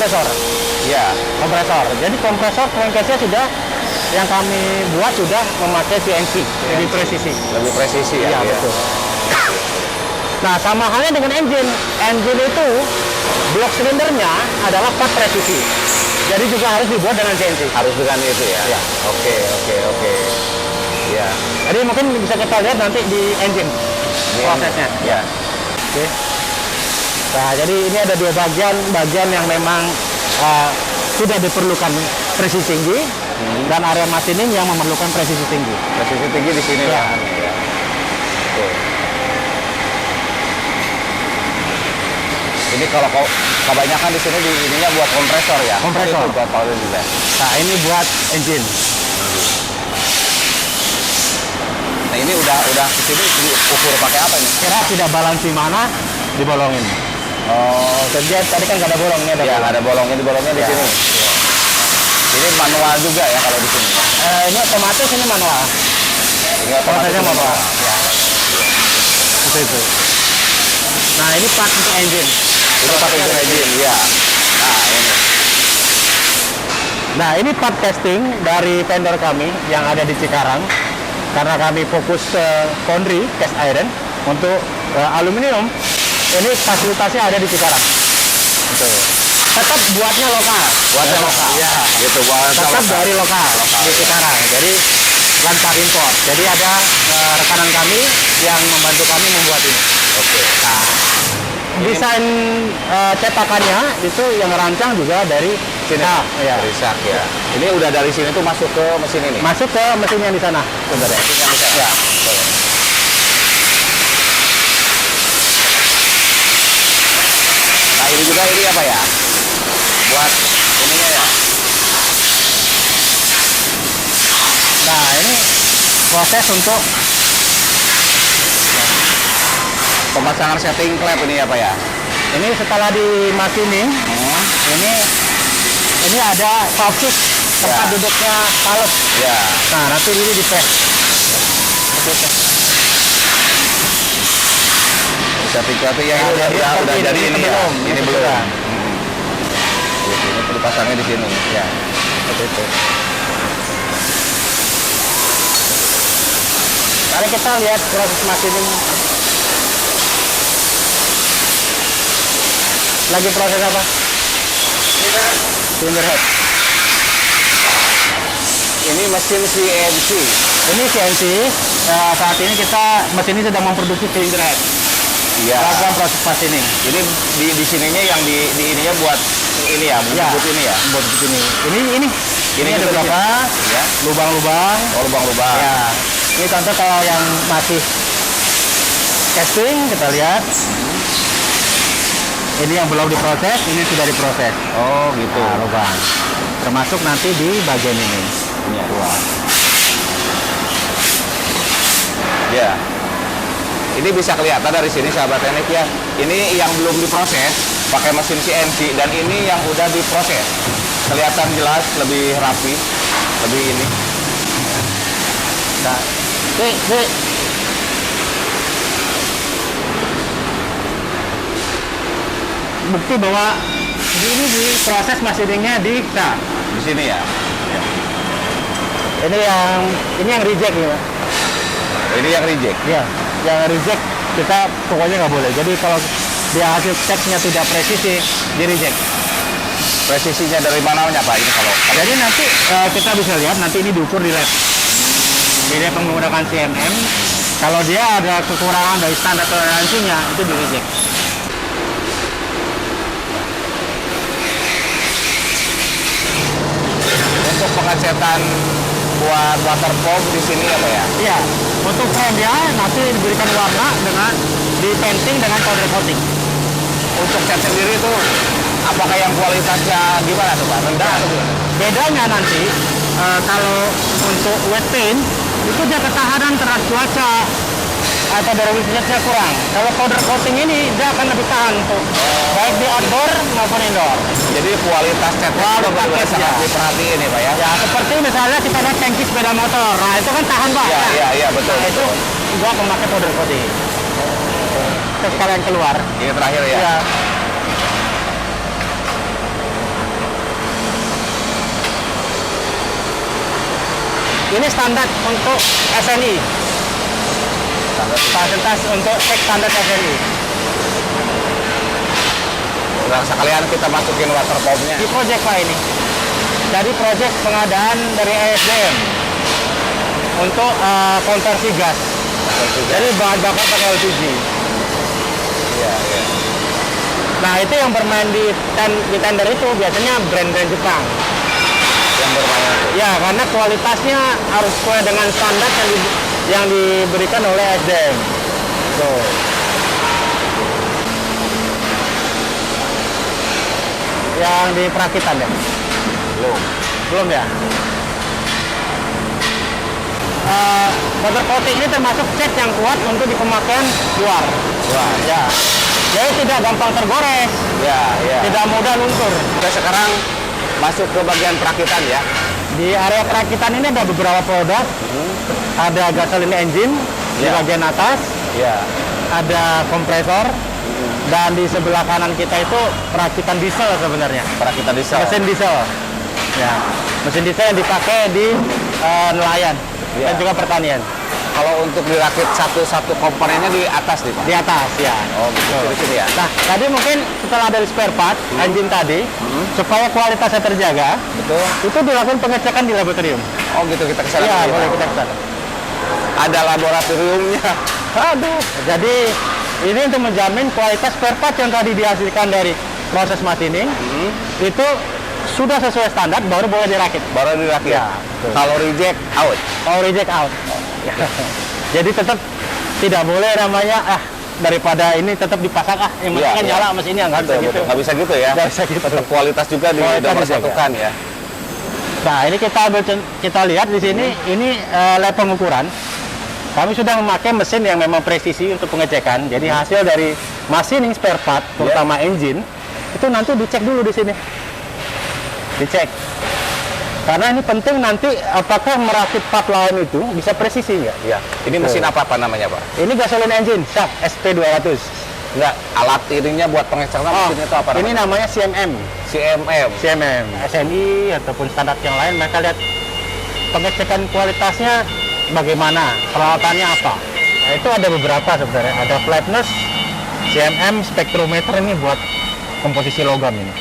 kompresor. Ya. Kompresor. Jadi kompresor crankcase-nya sudah yang kami buat sudah memakai CNC, lebih presisi. Lebih presisi ya. Iya, betul. Nah, sama halnya dengan engine. Engine itu blok silindernya adalah part presisi. Jadi juga harus dibuat dengan CNC. Harus dengan itu ya. Ya. Oke. Ya. Jadi mungkin bisa kita lihat nanti di engine prosesnya. Ya. Oke. Nah, jadi ini ada dua bagian yang memang sudah diperlukan presisi tinggi dan area machining yang memerlukan presisi tinggi. Presisi tinggi di sini Ya. ya. Oke. Ini kalau kebanyakan di sini ininya buat kompresor ya. Kompresor. Itu buat power juga. Nah, ini buat engine. Nah, ini udah kesini diukur pakai apa ini? Kira tidak balansi mana dibolongin. Oh, Jadi tadi kan nggak ada bolong, ini ada ya bolong. ada bolongnya di Ya. sini. Ini manual juga ya kalau di sini. Ini otomatis, ini manual. Ini otomatis Prosesnya manual. Ya. Seperti itu. Nah, ini part untuk engine. Itu pakai engine ya. Nah, ini. Nah, ini part testing dari vendor kami yang ada di Cikarang. Karena kami fokus foundry cast iron untuk aluminium. Ini fasilitasnya ada di Cikarang. Betul. Tetap buatnya lokal. Buatnya lokal. Iya. Gitu buatnya Tetap lokal. dari lokal di Cikarang. Jadi tanpa impor. Jadi ada rekanan kami yang membantu kami membuat ini. Oke. Nah, desain cetakannya itu yang rancang juga dari Sini. ya. Risak ya. Ini udah dari sini tuh masuk ke mesin ini. Masuk ke mesin yang di sana sebenarnya. Mesin yang di sana. Ya. Betul. Nah, ini juga ini apa ya? Buat ininya ya. Nah, ini proses untuk Pemasangan setting klep ini apa ya? ini setelah di machining, ini ada soft tempat Ya. duduknya halus. Ya. Nah, nanti ini di press. Setting klep yang Nah, ini jadi udah seperti jadi ini ya. belum. Ini belum. sudah. Ini perlu pasangnya di sini. Ya. Seperti itu. Mari kita lihat proses machining. Lagi proses apa? Cylinder head. Ini mesin CNC. Ini CNC. Saat ini mesin ini sedang memproduksi cylinder head. Iya. Lakukan proses machining. Ini di sininya yang di ininya buat ini ya, Ya. buat ini ya. Buat ini. Ini ada juga di berapa? sini. Ya. Lubang-lubang. Oh, lubang-lubang. Ya. Ini contoh kalau yang masih casting, kita lihat. Ini yang belum diproses, ini sudah diproses. Oh, gitu. Nah, lubang. Termasuk nanti di bagian ini. Ini ya. Dua. Ya. Ini bisa kelihatan dari sini sahabat teknik ya. Ini yang belum diproses pakai mesin CNC dan ini yang udah diproses. Kelihatan jelas lebih rapi, lebih ini. Nah, bukti bahwa ini di proses machiningnya di Di sini ya. ini yang reject ya. Ini yang reject. Ya, yang reject kita pokoknya nggak boleh. Jadi kalau dia hasil teksnya tidak presisi, di reject. Presisinya dari mananya Pak ini kalau Jadi nanti kita bisa lihat nanti ini diukur di lab. Di lab menggunakan CMM. Kalau dia ada kekurangan dari standar toleransinya itu di reject. untuk pengecetan buat water pump di sini apa ya? Iya, untuk frame dia nanti diberikan warna dengan di painting dengan powder coating. Untuk cat sendiri itu apakah yang kualitasnya gimana tuh Pak? Rendah atau gimana? Bedanya nanti kalau untuk wet paint itu dia ketahanan terhadap cuaca atau dari wisatnya kurang. Kalau powder coating ini dia akan lebih tahan tuh, baik di outdoor maupun indoor. Jadi kualitas catnya Kualitas benar-benar catnya. sangat diperhatiin ya Pak ya? Ya seperti misalnya kita lihat tangki sepeda motor, nah itu kan tahan Pak. Iya betul. Nah, itu gua memakai powder coating. Terus sekalian keluar. Ini terakhir ya? Ya. Ini standar untuk SNI. Fasilitas untuk cek standar SNI. Nah, sekalian kita masukin water pumpnya. Di project Pak ini. Dari project pengadaan dari ESDM untuk konversi gas. Jadi bahan bakar pakai LPG. Iya, iya. Nah itu yang bermain di tender itu biasanya brand-brand Jepang. Yang bermain itu. Ya karena kualitasnya harus sesuai dengan standar yang diberikan oleh SDM. Tuh. Yang di perakitan ya? Belum ya? Water coating ini termasuk cat yang kuat untuk di pemakaian luar. Wah, Ya. Jadi tidak gampang tergores, ya, ya. tidak mudah luntur. Kita sekarang masuk ke bagian perakitan ya. Di area perakitan ini ada beberapa produk. Ada gasoline engine di Ya. bagian atas, Ya. ada kompresor, dan di sebelah kanan kita itu perakitan diesel sebenarnya. Perakitan diesel. Mesin diesel. Ya. Mesin diesel yang dipakai di nelayan Ya. dan juga pertanian. Kalau untuk dirakit satu-satu komponennya di atas nih Pak? Di atas ya. Oh, gitu. Di sini ya? Nah, tadi mungkin setelah dari spare part engine tadi, supaya kualitasnya terjaga, Betul. itu dilakukan pengecekan di laboratorium. Oh gitu, kita kesana. Iya, dulu ya, boleh Pak? kita ke sana. Ada laboratoriumnya. Aduh. Jadi ini untuk menjamin kualitas spare part yang tadi dihasilkan dari proses machining itu sudah sesuai standar baru boleh dirakit. Baru dirakit. Ya, betul. Kalau reject, out. Kalau reject out. Jadi tetap tidak boleh namanya daripada ini tetap dipasang yang penting Iya, kan iya. nyala mesinnya nggak bisa Betul, gitu. betul. Nggak bisa gitu ya? Nggak bisa gitu. Tetap kualitas juga Kualitas dipersatukan ya. Nah ini kita lihat di sini ini lab pengukuran. Kami sudah memakai mesin yang memang presisi untuk pengecekan. Jadi hasil dari machining spare part, terutama engine, itu nanti dicek dulu di sini. Dicek. Karena ini penting nanti apakah merakit part lain itu bisa presisi nggak? Iya. Ini mesin apa namanya Pak? Ini gasoline engine, Sharp SP200. Enggak, alat ininya buat pengecekan mesin itu apa Ini namanya CMM. CMM. CMM. SNI ataupun standar yang lain, mereka lihat pengecekan kualitasnya bagaimana, peralatannya apa. Nah, itu ada beberapa sebenarnya. Ada flatness, CMM, spektrometer ini buat komposisi logam ini.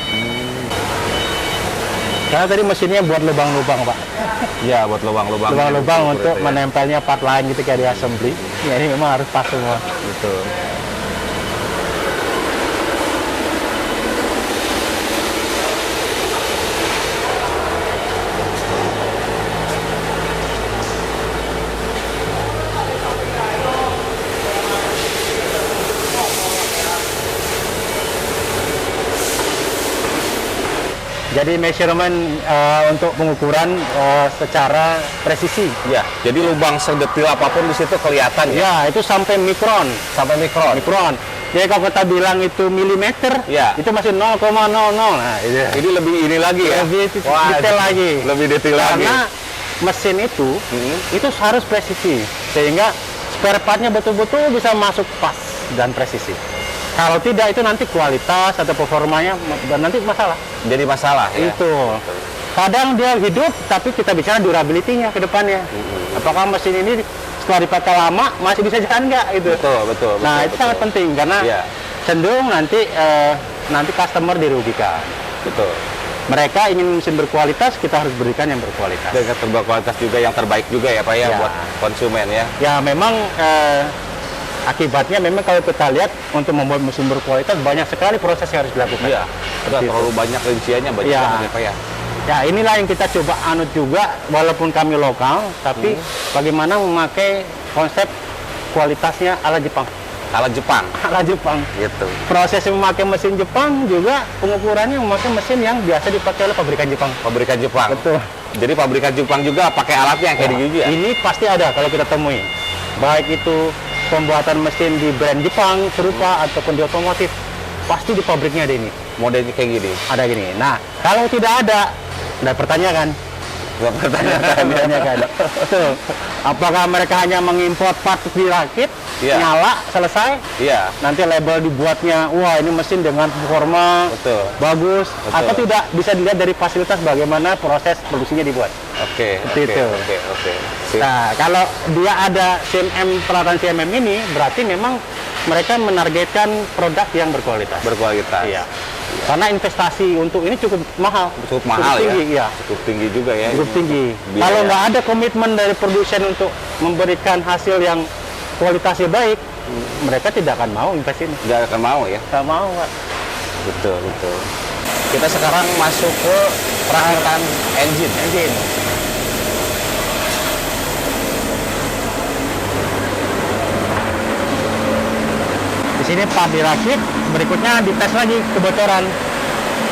Karena tadi mesinnya buat lubang-lubang, Pak. Iya, buat lubang-lubang. Lubang-lubang Gitu, untuk ya. menempelnya part lain gitu kayak di assembly. Ya ini memang harus pas semua. Betul. Jadi measurement untuk pengukuran secara presisi. Iya, jadi lubang sedetil apapun di situ kelihatan ya. Ya, itu sampai mikron. Sampai mikron. Mikron. Jadi kalau kita bilang itu milimeter, Ya. itu masih 0,00. Nah, itu. Ini lebih ini lagi ya. Lebih detail lagi. Lebih detail lagi. Karena mesin itu harus presisi. Sehingga spare part-nya betul-betul bisa masuk pas dan presisi. Kalau tidak itu nanti kualitas atau performanya nanti masalah. Jadi masalah ya. Itu. Kadang dia hidup, tapi kita bicara durability-nya ke depannya. Apakah mesin ini setelah dipakai lama masih bisa jalan nggak? Gitu. Betul. Nah, itu sangat penting karena Iya. cenderung nanti customer dirugikan. Betul. Mereka ingin mesin berkualitas, kita harus berikan yang berkualitas. Dan berkualitas juga yang terbaik juga ya Pak ya, Ya. buat konsumen ya. Ya memang akibatnya memang kalau kita lihat untuk membuat mesin berkualitas banyak sekali proses yang harus dilakukan. Iya. Udah Gitu. terlalu banyak rinciannya banyak Iya. banget ya Pak ya. Ya inilah yang kita coba anut juga walaupun kami lokal, tapi bagaimana memakai konsep kualitasnya ala Jepang. Ala Jepang Ala Jepang. gitu. Proses memakai mesin Jepang juga pengukurannya memakai mesin yang biasa dipakai oleh pabrikan Jepang. Pabrikan Jepang. Betul. Jadi pabrikan Jepang juga pakai alatnya yang kayak gitu ya. Ini pasti ada kalau kita temui. Baik itu pembuatan mesin di brand Jepang serupa ataupun di otomotif, pasti di pabriknya ada ini. Modelnya kayak gini. Ada gini. Nah, kalau tidak ada pertanyaan. Gua pertanyakan. Betul. Apakah mereka hanya mengimport part dirakit, Iya. nyala, selesai? Iya. Nanti label dibuatnya, wah ini mesin dengan performa Betul. bagus, Betul. atau tidak bisa dilihat dari fasilitas bagaimana proses produksinya dibuat. Oke, Seperti oke, itu. oke. Sip. Nah, kalau dia ada CMM, peralatan CMM ini, berarti memang mereka menargetkan produk yang berkualitas. Berkualitas. Iya. Karena investasi untuk ini cukup mahal. Cukup mahal tinggi, ya. iya. Cukup tinggi juga ya. Cukup ini. tinggi. Biaya. Kalau nggak ada komitmen dari produsen untuk memberikan hasil yang kualitasnya baik, mereka tidak akan mau invest ini. Nggak akan mau ya. Nggak mau, Pak. Betul, betul. Kita sekarang masuk ke perawatan engine. Di sini part dirakit, berikutnya dites lagi kebocoran.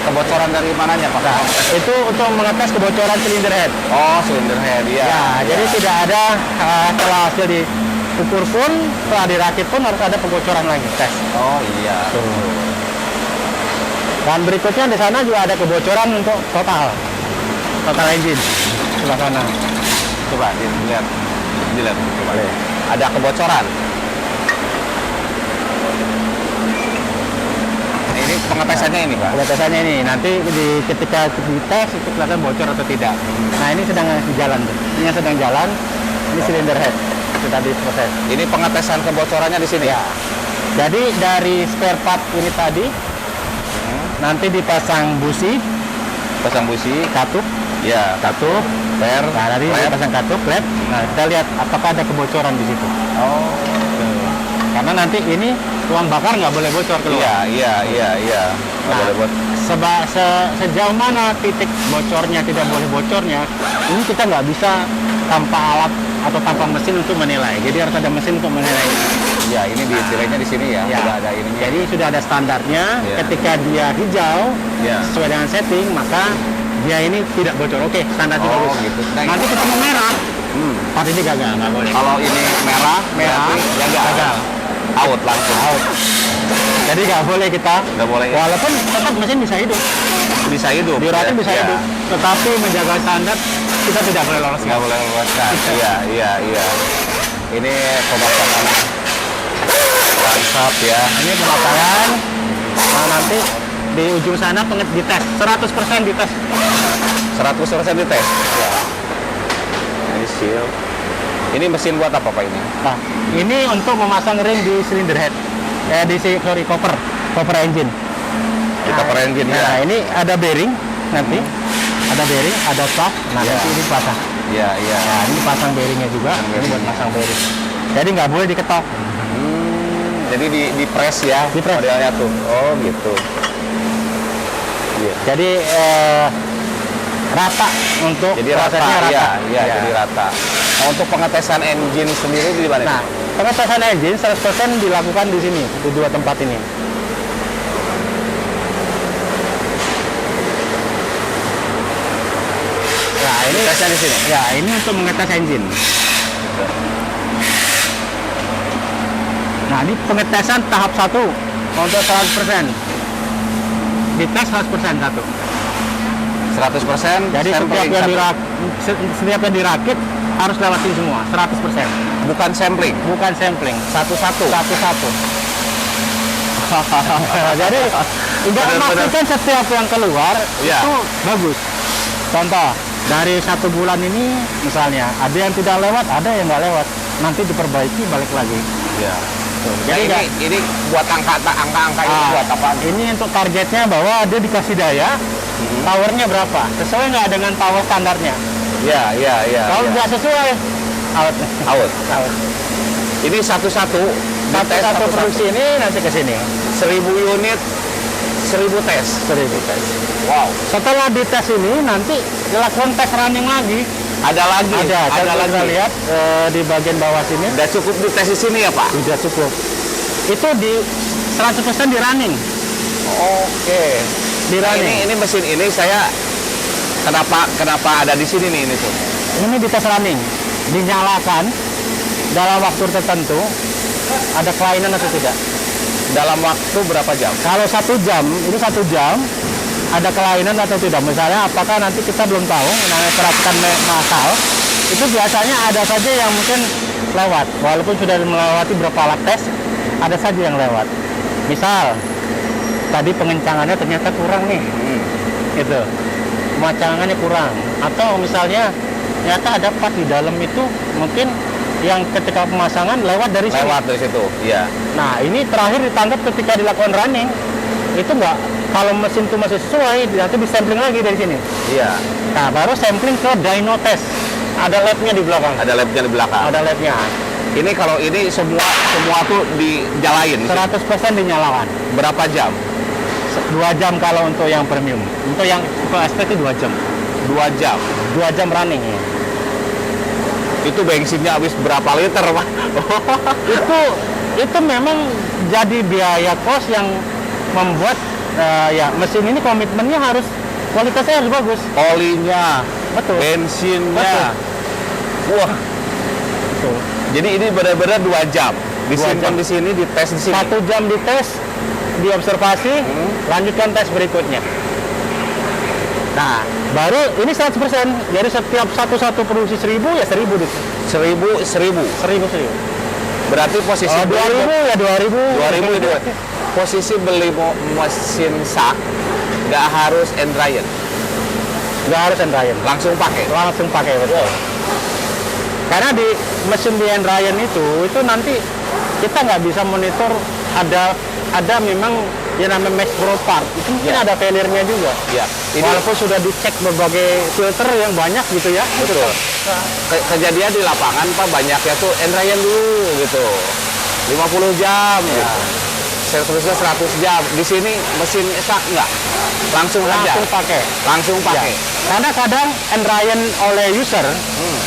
Kebocoran dari mananya Pak? Nah, itu untuk mengetes kebocoran silinder head. Oh, silinder head ya. Ya, jadi tidak ada setelah hasil diukur pun, setelah dirakit pun harus ada kebocoran lagi tes. Oh iya. Dan berikutnya di sana juga ada kebocoran untuk total engine sebelah sana. Coba dilihat. Coba lihat. Ada kebocoran. Nah, ini pengetesannya ini Pak. Pengetesannya ini nanti ketika dites itu kelihatan bocor atau tidak. Nah, ini sedang jalan tuh. Ini yang sedang jalan. Ini silinder head sudah diproses. Ini pengetesan kebocorannya di sini. Ya. Jadi dari spare part ini tadi nanti dipasang busi, Pasang busi. katup, Ya, katup, per. nah tadi dipasang katup, led. Nah, kita lihat apakah ada kebocoran di situ. Oh. Karena nanti ini tuang bakar nggak boleh bocor keluar. Iya. Nggak Nah, boleh buat. sejauh mana titik bocornya tidak boleh bocornya, ini kita nggak bisa tanpa alat atau tanpa mesin untuk menilai. Jadi harus ada mesin untuk menilai. Ya, ini ditilainya di sini ya. Ya. Sudah ada ininya. Jadi sudah ada standarnya. Ya. Ketika dia hijau Ya. sesuai dengan setting, maka dia ini tidak bocor. Oke, standarnya Oh, bagus. gitu. Nah, Nanti ketemu merah, part ini gagal, nggak boleh. Kalau ini merah, Merah, berarti gagal. Out langsung. Out. Jadi nggak boleh kita. Nggak boleh. Ya. Walaupun tetap mesin bisa hidup, Bisa hidup. diuratin ya. bisa Ya. hidup, tetapi menjaga standar kita tidak boleh lolos. Nggak boleh lewatkan. Iya. Ini pemasangan langsap ya. Ini pemasangan. Nah, nanti di ujung sana dites 100% dites. 100% dites. Ya. Ini seal. Ini mesin buat apa Pak ini? Nah, ini untuk memasang ring di cylinder head. Copper engine. Di cover engine Nah, ya. ini ada bearing nanti. Ada bearing, ada shaft. Nah, Ya. nanti ini pasang. Iya. Nah, ini pasang bearingnya juga. Pasang Ini buat bearingnya. pasang bearing. Jadi nggak boleh diketok. Jadi di press ya. Di press. Modelnya tuh. Oh gitu. Iya. Jadi rata untuk Jadi rata, prosesnya rata. iya, jadi rata. Nah, untuk pengetesan engine sendiri di mana? Nah, pengetesan engine 100% dilakukan di sini, di dua tempat ini. Nah, ini tesnya di sini. ya, ini untuk mengetes engine. Nah, ini pengetesan tahap 1 untuk 100%. Dites 100% satu. 100%. Jadi sampling setiap yang dirakit harus lewatin semua 100%. bukan sampling, Bukan sampling. satu-satu. Satu-satu. Jadi tidak Benar-benar. memastikan setiap yang keluar Iya. itu bagus. Contoh, dari 1 bulan ini misalnya ada yang tidak lewat, ada yang nggak lewat. Nanti diperbaiki balik lagi. Ya. Jadi Jadi nggak- ini buat angka-angka ini buat apa? Ini untuk targetnya bahwa dia dikasih daya, powernya berapa? Sesuai nggak dengan power standarnya? Ya. Kalau nggak sesuai, out. Out. Out. Ini satu-satu. dites Satu produksi ini nanti ke sini. 1000 unit, 1000 tes. 1000 tes. Wow. Setelah dites ini nanti dilakukan tes running lagi. Ada lagi. Ada Ada lagi. lagi. Lihat di bagian bawah sini Udah cukup dites di sini ya Pak? sudah cukup. Itu di 100% di running. Oke. Di Nah, running. ini mesin ini saya kenapa ada di sini nih ini tuh? Ini di tes running. Dinyalakan dalam waktu tertentu ada kelainan atau tidak. Dalam waktu berapa jam? Kalau 1 jam, ini 1 jam ada kelainan atau tidak. Misalnya apakah nanti kita belum tahu, namanya perhatikan masal, itu biasanya ada saja yang mungkin lewat. Walaupun sudah melewati berapa alat tes, ada saja yang lewat. Misal, tadi pengencangannya ternyata kurang nih. Gitu. Pemacangannya kurang. Atau misalnya ternyata ada part di dalam itu mungkin yang ketika pemasangan lewat dari sini. Lewat dari situ, iya. Nah, ini terakhir ditangkap ketika dilakukan running. Itu enggak, kalau mesin itu masih sesuai, nanti disampling lagi dari sini. Iya. Nah, baru sampling ke dyno test. Ada labnya di belakang. Ada labnya di belakang. Ada labnya. Ini kalau ini semua tuh dijalain. 100% dinyalakan. Berapa jam? 2 jam kalau untuk yang premium. Untuk yang SP itu 2 jam. 2 jam. 2 jam running ya. Itu bensinnya habis berapa liter, Pak? itu memang jadi biaya kos yang membuat ya mesin ini komitmennya harus kualitasnya harus bagus. Olinya, Betul. bensinnya. Wah. Betul. Jadi ini benar-benar 2 jam. Disimpan jam. di sini, dites di sini. 1 jam dites, diobservasi, lanjutkan tes berikutnya. Nah, baru ini 100%. Jadi setiap satu produksi 1000 ya 1000 gitu. 1000. 1000. Berarti posisi 2000 ya 2000. 2000 itu. Posisi beli mesin sak nggak harus end Ryan. Nggak harus Ryan. Langsung pakai. Langsung pakai, betul. Karena di mesin di Ryan itu nanti kita nggak bisa monitor ada memang yang namanya mesh pro part. Itu mungkin Ya. ada failure-nya juga. Ya. Ini Walaupun sudah dicek berbagai filter yang banyak gitu ya. betul. Kejadian di lapangan Pak banyaknya tuh end Ryan dulu gitu. 50 jam gitu. Servisnya 100 jam. Di sini mesin sak enggak. Langsung aja. Langsung pakai. Langsung pakai. Ya. Karena kadang Ryan oleh user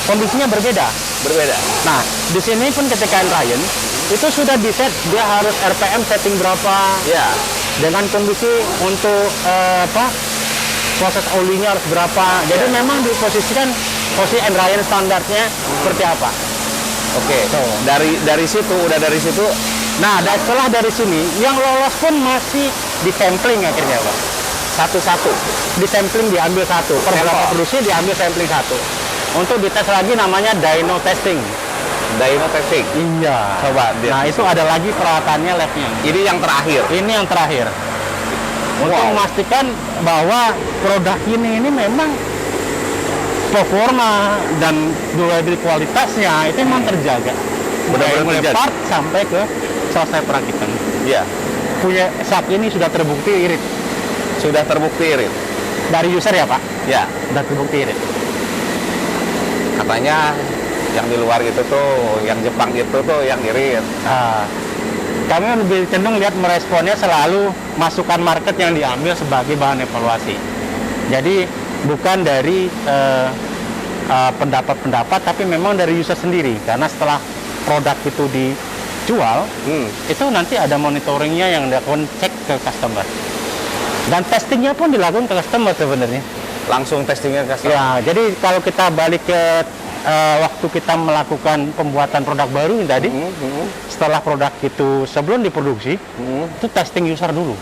kondisinya berbeda. Berbeda. Nah, di sini pun ketika Ryan itu sudah di set dia harus RPM setting berapa Ya. dengan kondisi untuk proses olinya harus berapa. Jadi memang diposisikan posisi Ryan standarnya seperti apa. Oke. Tuh. Dari situ. Nah, setelah dari sini yang lolos pun masih di sampling akhirnya, Pak. Satu-satu. Di sampling diambil satu, per Sampel. berapa produksi diambil sampling satu. Untuk dites lagi namanya dyno testing. Dyno testing. Iya. Coba dia. Nah, itu ada lagi peralatannya labnya. Ini yang terakhir. Ini yang terakhir. Untuk Wow. memastikan bahwa produk ini memang performa dan durability kualitasnya itu memang terjaga. Benar-benar Mulai terjaga. part sampai ke selesai perakitan. Iya. Punya SAP ini sudah terbukti irit. Sudah terbukti irit. Dari user ya, Pak? Ya. Sudah terbukti irit. Katanya yang di luar itu tuh, yang Jepang itu tuh yang irit. Nah, kami lebih cenderung lihat meresponnya selalu masukan market yang diambil sebagai bahan evaluasi. Jadi bukan dari pendapat-pendapat, tapi memang dari user sendiri. Karena setelah produk itu dijual, itu nanti ada monitoringnya yang dilakukan cek ke customer. Dan testingnya pun dilakukan ke customer sebenarnya. Langsung testingnya ke customer. Ya, jadi kalau kita balik ke waktu kita melakukan pembuatan produk baru ini tadi, setelah produk itu sebelum diproduksi, itu testing user dulu.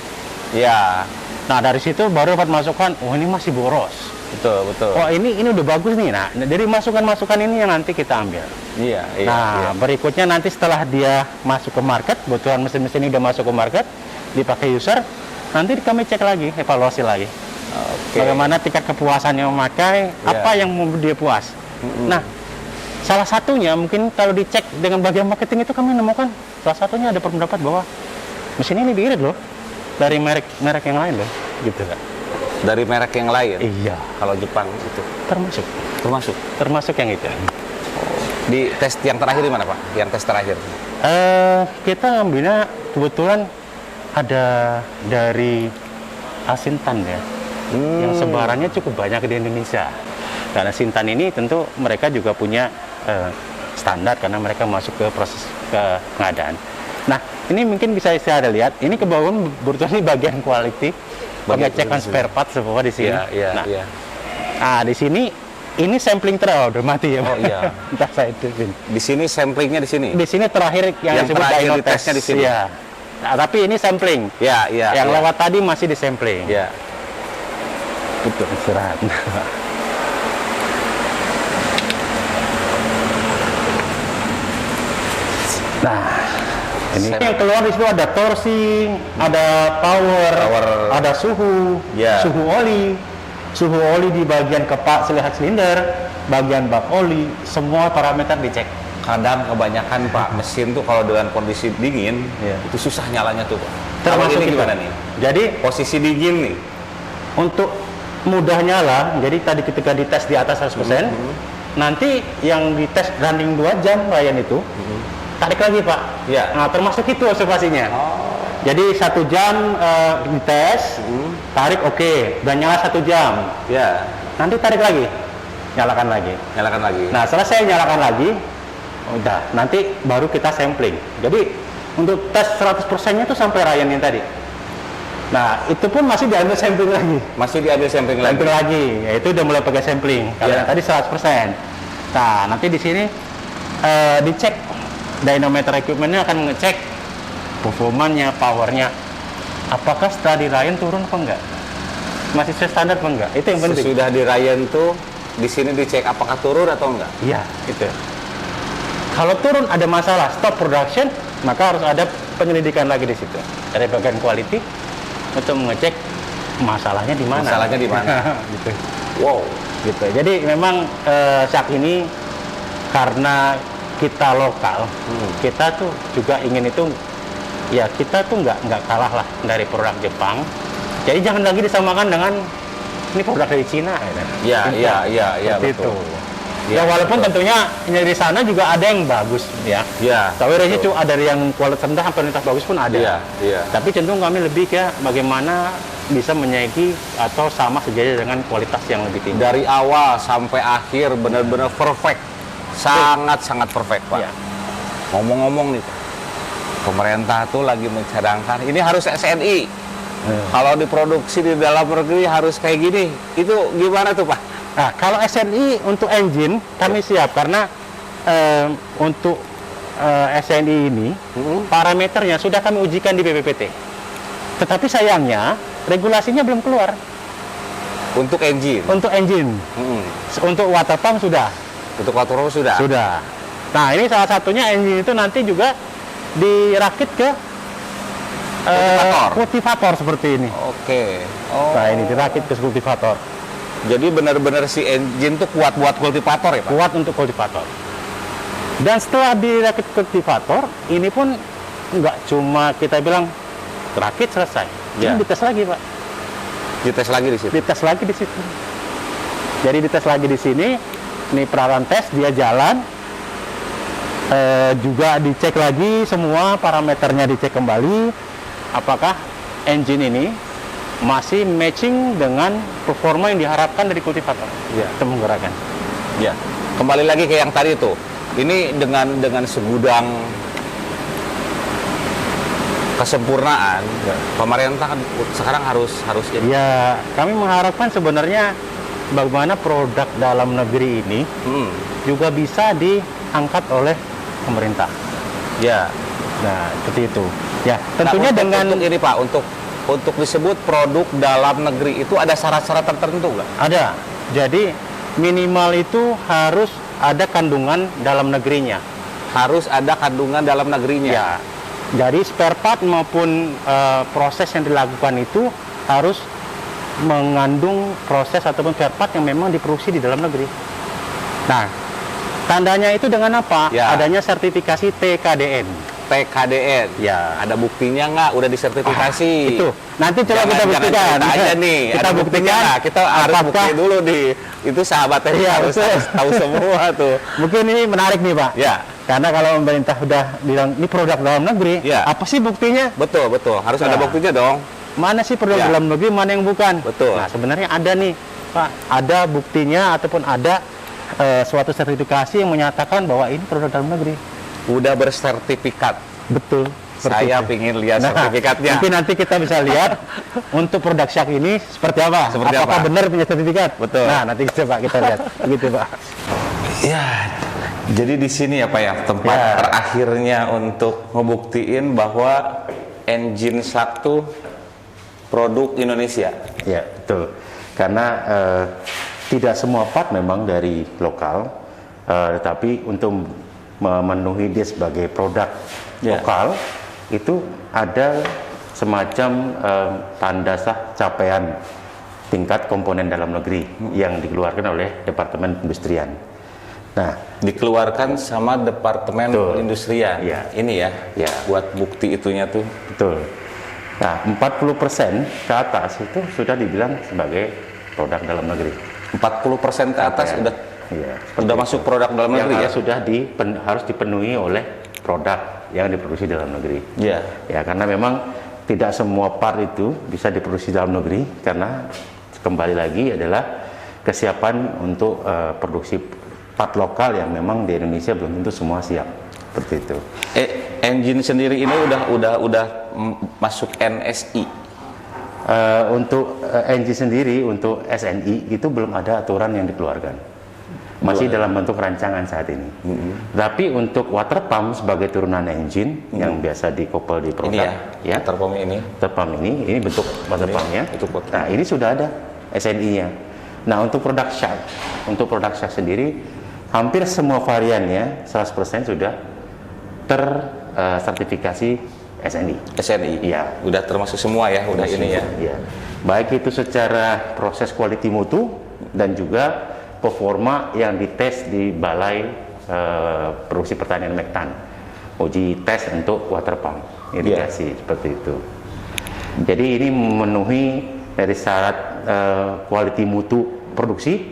Iya. Nah, dari situ baru dapat masukan, oh ini masih boros. Betul. Oh ini udah bagus nih. Nah, jadi masukan-masukan ini yang nanti kita ambil. Iya. Nah, berikutnya nanti setelah dia masuk ke market, kebetulan mesin-mesin ini udah masuk ke market, dipakai user, nanti kami cek lagi, evaluasi lagi. Oke. Bagaimana tingkat kepuasannya memakai, apa yang membuat dia puas. Nah, salah satunya mungkin kalau dicek dengan bagian marketing itu kami menemukan salah satunya ada pendapat bahwa mesin ini diirit loh dari merek yang lain loh, gitu kan. Dari merek yang lain. Iya, Kalau Jepang itu termasuk yang itu. di tes yang terakhir di mana Pak? Yang tes terakhir. Kita ngambilnya kebetulan ada dari Asintan ya, yang sebarannya cukup banyak di Indonesia. Karena Sintan ini tentu mereka juga punya standar karena mereka masuk ke proses pengadaan. Nah, ini mungkin bisa saya lihat. Ini kebetulan ini bagian quality, pengecekan spare part semua di sini. Iya. Nah, di sini ini sampling trial udah mati ya. Oh iya. Entah saya itu. Di sini samplingnya di sini. Di sini terakhir yang disebut terakhir dyno ditesnya test. di sini. Iya. Nah, tapi ini sampling. Iya. Yang lewat tadi masih di sampling. Iya. Itu istirahat. Nah, ini yang keluar di situ ada torsi, ada power, ada suhu, Ya. suhu oli, suhu oli di bagian kepak selihat silinder, bagian bak oli, semua parameter dicek. Kadang kebanyakan Pak mesin tuh kalau dengan kondisi dingin Iya. itu susah nyalanya tuh Pak. Kalau Termasuk ini itu. gimana nih? Jadi Posisi dingin nih. untuk mudah nyala, jadi tadi ketika dites di atas 100%, nanti yang dites running 2 jam Ryan itu, tarik lagi Pak. Iya. Nah, termasuk itu observasinya. Oh. Jadi 1 jam dites, tarik oke, dan nyala 1 jam. Ya, Nanti tarik lagi, nyalakan lagi. nyalakan lagi. Nah, selesai nyalakan lagi, udah, nanti baru kita sampling. Jadi untuk tes 100%-nya itu sampai Ryan yang tadi. Nah, itu pun masih diambil sampling lagi. Masih diambil sampling lagi. Sampling lagi, yaitu udah mulai pakai sampling. Kalau Iya. yang tadi 100%. Nah, nanti di sini dicek dynamometer equipment-nya akan mengecek performanya, powernya. Apakah setelah di Ryan turun apa enggak? Masih sesuai standar apa enggak? Itu yang penting. Sesudah di Ryan tuh di sini dicek apakah turun atau enggak. Iya, itu. Kalau turun ada masalah, stop production, maka harus ada penyelidikan lagi di situ dari bagian quality untuk mengecek masalahnya di mana. Masalahnya di mana. Gitu. Wow. Gitu. Jadi memang saat ini karena kita lokal, kita tuh juga ingin itu, ya kita tuh nggak kalah lah dari produk Jepang. Jadi jangan lagi disamakan dengan ini produk dari Cina. Iya, iya, Seperti betul. itu. Iya, Ya walaupun betul. tentunya dari sana juga ada yang bagus ya. Iya. Tapi dari situ betul. ada yang kualitas rendah sampai kualitas bagus pun ada. Iya, iya. Tapi cenderung kami lebih ke bagaimana bisa menyaingi atau sama sejajar dengan kualitas yang lebih tinggi. Dari awal sampai akhir benar-benar perfect. Sangat-sangat perfect, Pak. Iya. Ngomong-ngomong nih, Pak. Pemerintah tuh lagi mencadangkan ini harus SNI. Kalau diproduksi di dalam negeri harus kayak gini. Itu gimana tuh, Pak? Nah, kalau SNI untuk engine kami siap karena untuk SNI ini parameternya sudah kami ujikan di BPPT. Tetapi sayangnya regulasinya belum keluar Untuk engine. untuk engine. Untuk water pump sudah. Untuk water sudah. Sudah. Nah, ini salah satunya engine itu nanti juga dirakit ke Kultivator. kultivator seperti ini. Oke. Oh. Nah, ini dirakit ke kultivator. Jadi benar-benar si engine tuh kuat buat kultivator ya, Pak? Kuat untuk kultivator. Dan setelah dirakit kultivator, ini pun nggak cuma kita bilang rakit selesai. Ya. Ini dites lagi, Pak. Dites lagi di situ. Dites lagi di situ. Jadi dites lagi di sini. Ini peralatan tes, dia jalan. Juga dicek lagi semua parameternya dicek kembali. Apakah engine ini masih matching dengan performa yang diharapkan dari kultivator? Ya. Kita menggerakkan. Ya. Kembali lagi ke yang tadi tuh. Ini dengan segudang kesempurnaan, pemerintah kan sekarang harus ini. Ya, kami mengharapkan sebenarnya bagaimana produk dalam negeri ini juga bisa diangkat oleh pemerintah. Ya. Nah, seperti itu. Ya, tentunya Nah, dengan untuk ini Pak, untuk disebut produk dalam negeri itu ada syarat-syarat tertentu nggak? ada. Jadi minimal itu harus ada kandungan dalam negerinya. Harus ada kandungan dalam negerinya. Ya. Jadi spare part maupun proses yang dilakukan itu harus mengandung proses ataupun spare part yang memang diproduksi di dalam negeri. Nah, tandanya itu dengan apa? Ya. Adanya sertifikasi TKDN. TKDN. Ya. Ada buktinya nggak? Udah disertifikasi. Itu. Nanti coba Jangan- kita jangan buktikan. cerita aja nih. Kita Ada buktinya buktikan. nggak? Kita harus apakah- bukti dulu nih. Itu sahabatnya Iya, harus betul. tahu semua tuh. Mungkin ini menarik nih, Pak. Ya. Karena kalau pemerintah udah bilang ini produk dalam negeri, Ya. apa sih buktinya? Betul, betul. Harus ada Nah. buktinya dong. Mana sih produk Ya. dalam negeri, mana yang bukan? Betul. Nah, sebenarnya ada nih, Pak. Ada buktinya ataupun ada suatu sertifikasi yang menyatakan bahwa ini produk dalam negeri. Udah bersertifikat. Betul. seperti Saya itu. pingin lihat Nah, sertifikatnya. mungkin nanti kita bisa lihat untuk produk Shark ini seperti apa. Seperti Apakah apa? benar punya sertifikat? Betul. Nah, nanti coba kita lihat. Begitu, Pak. Ya, jadi di sini ya Pak ya, tempat Ya. terakhirnya untuk ngebuktiin bahwa engine Shark tuh produk Indonesia. Ya, betul. Karena tidak semua part memang dari lokal, tetapi untuk memenuhi dia sebagai produk Ya. lokal, itu ada semacam tanda sah capaian tingkat komponen dalam negeri yang dikeluarkan oleh Departemen Perindustrian. Nah, Dikeluarkan sama Departemen Betul. Perindustrian. Iya. Ini ya, Iya. buat bukti itunya tuh. betul. Nah, 40% ke atas itu sudah dibilang sebagai produk dalam negeri. 40% ke atas Ya. udah Iya, udah masuk produk dalam yang negeri ya. harus sudah harus dipenuhi oleh produk yang diproduksi dalam negeri. Iya. Ya, karena memang tidak semua part itu bisa diproduksi dalam negeri, karena kembali lagi adalah kesiapan untuk produksi part lokal yang memang di Indonesia belum tentu semua siap seperti itu. Engine sendiri ini udah masuk NSI. Untuk engine sendiri, untuk SNI itu belum ada aturan yang dikeluarkan, masih dalam bentuk rancangan saat ini. Tapi untuk water pump sebagai turunan engine yang biasa dikoppel di produk, Ini ya, water pump ini. water pump ini bentuk water Ini pumpnya. bentuk water Nah, ini sudah ada SNI-nya. Nah, untuk produk shaft sendiri hampir semua variannya 100% sudah tersertifikasi SNI. SNI. Iya. Udah termasuk semua ya, udah ini ya. Iya. Baik itu secara proses quality mutu dan juga performa yang dites di Balai Produksi Pertanian Mektan. Uji tes untuk water pump irigasi seperti itu. Jadi ini memenuhi dari syarat quality mutu produksi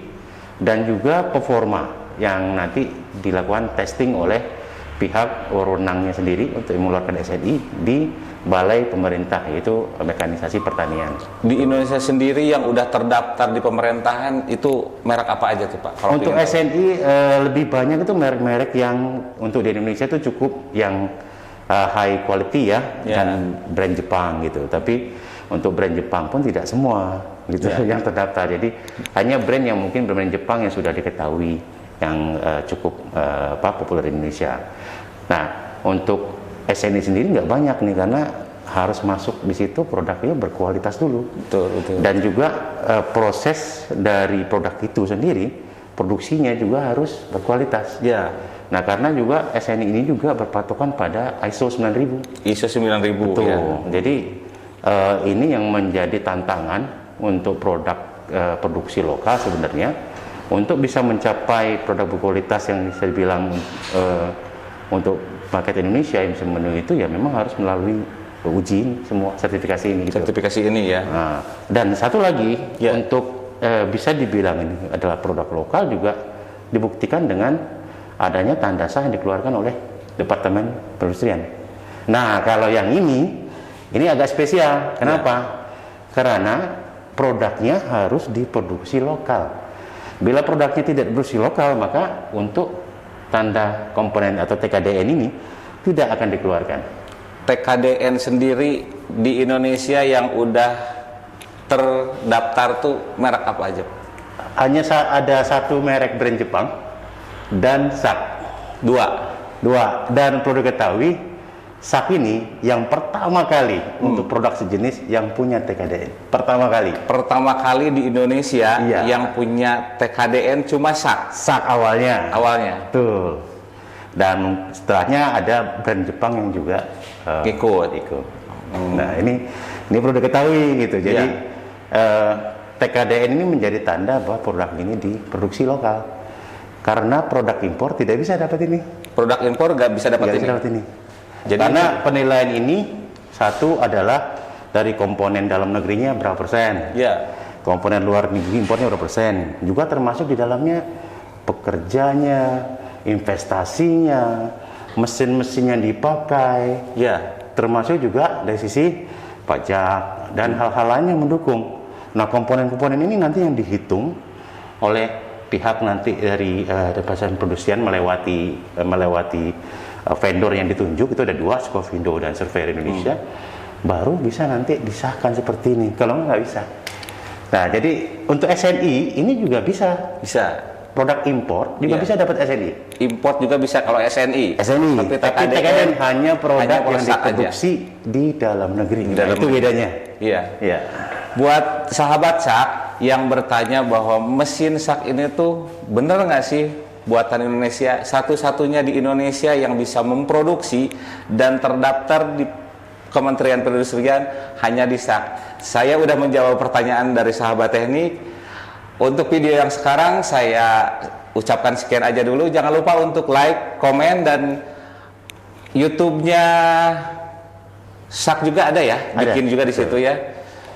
dan juga performa yang nanti dilakukan testing oleh pihak wewenangnya sendiri untuk mengeluarkan SNI di Balai Pemerintah, yaitu Mekanisasi Pertanian. Di Indonesia sendiri yang udah terdaftar di pemerintahan itu merek apa aja tuh Pak? Kalau Untuk pengen tahu. SNI lebih banyak itu merek-merek yang untuk di Indonesia itu cukup yang high quality ya, dan brand Jepang gitu. Tapi untuk brand Jepang pun tidak semua gitu yang terdaftar. Jadi hanya brand yang mungkin brand Jepang yang sudah diketahui, yang cukup populer di Indonesia. Nah, untuk SNI sendiri nggak banyak nih, karena harus masuk di situ produknya berkualitas dulu. Betul. Dan juga proses dari produk itu sendiri, produksinya juga harus berkualitas. Ya. Nah, karena juga SNI ini juga berpatokan pada ISO 9000. ISO 9000. Betul. Ya. Jadi ini yang menjadi tantangan untuk produk produksi lokal sebenarnya, untuk bisa mencapai produk berkualitas yang bisa dibilang untuk market Indonesia yang bisa memenuhi itu, ya memang harus melalui uji semua sertifikasi ini. Gitu. Sertifikasi ini ya. Nah, dan satu lagi untuk bisa dibilang ini adalah produk lokal juga dibuktikan dengan adanya tanda sah yang dikeluarkan oleh Departemen Perindustrian. Nah, kalau yang ini agak spesial. Kenapa? Karena produknya harus diproduksi lokal. Bila produknya tidak diproduksi lokal, maka untuk tanda komponen atau TKDN ini tidak akan dikeluarkan. TKDN sendiri di Indonesia yang udah terdaftar tuh merek apa aja? Hanya ada satu merek brand Jepang dan SAK. Dua. Dan perlu diketahui, SAK ini yang pertama kali untuk produk sejenis yang punya TKDN. Pertama kali di Indonesia Iya. yang punya TKDN cuma SAK SAK awalnya. Betul. Dan setelahnya ada brand Jepang yang juga ikut. Nah, ini perlu diketahui gitu. Jadi TKDN ini menjadi tanda bahwa produk ini diproduksi lokal. Karena produk impor tidak bisa dapat ini. Produk impor nggak bisa dapat ini. Jadi karena penilaian ini satu adalah dari komponen dalam negerinya berapa persen. Ya. Komponen luar negeri impornya berapa persen. Juga termasuk di dalamnya pekerjanya, investasinya, mesin-mesin yang dipakai. Ya. Termasuk juga dari sisi pajak dan hal-hal lain yang mendukung. Nah, komponen-komponen ini nanti yang dihitung oleh pihak nanti dari Departemen Perindustrian melewati vendor yang ditunjuk, itu ada 2, Skovindo dan Surveyor Indonesia, baru bisa nanti disahkan seperti ini. Kalau nggak bisa. Nah, jadi untuk SNI ini juga bisa. Produk impor juga bisa dapat SNI. Import juga bisa kalau SNI. Tapi TKDN hanya produk yang diproduksi di dalam negeri. Itu bedanya. Iya. Buat sahabat SAK yang bertanya bahwa mesin SAK ini tuh bener nggak sih buatan Indonesia, satu-satunya di Indonesia yang bisa memproduksi dan terdaftar di Kementerian Perindustrian hanya di SAK. Saya udah menjawab pertanyaan dari sahabat teknik. Untuk video yang sekarang saya ucapkan sekian aja dulu. Jangan lupa untuk like, komen, dan YouTube-nya SAK juga ada ya, bikin juga di situ ya.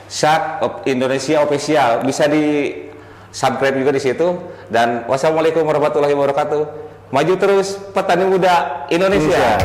SAK Indonesia Official, bisa di subscribe juga di situ. Dan wassalamualaikum warahmatullahi wabarakatuh. Maju terus petani muda Indonesia.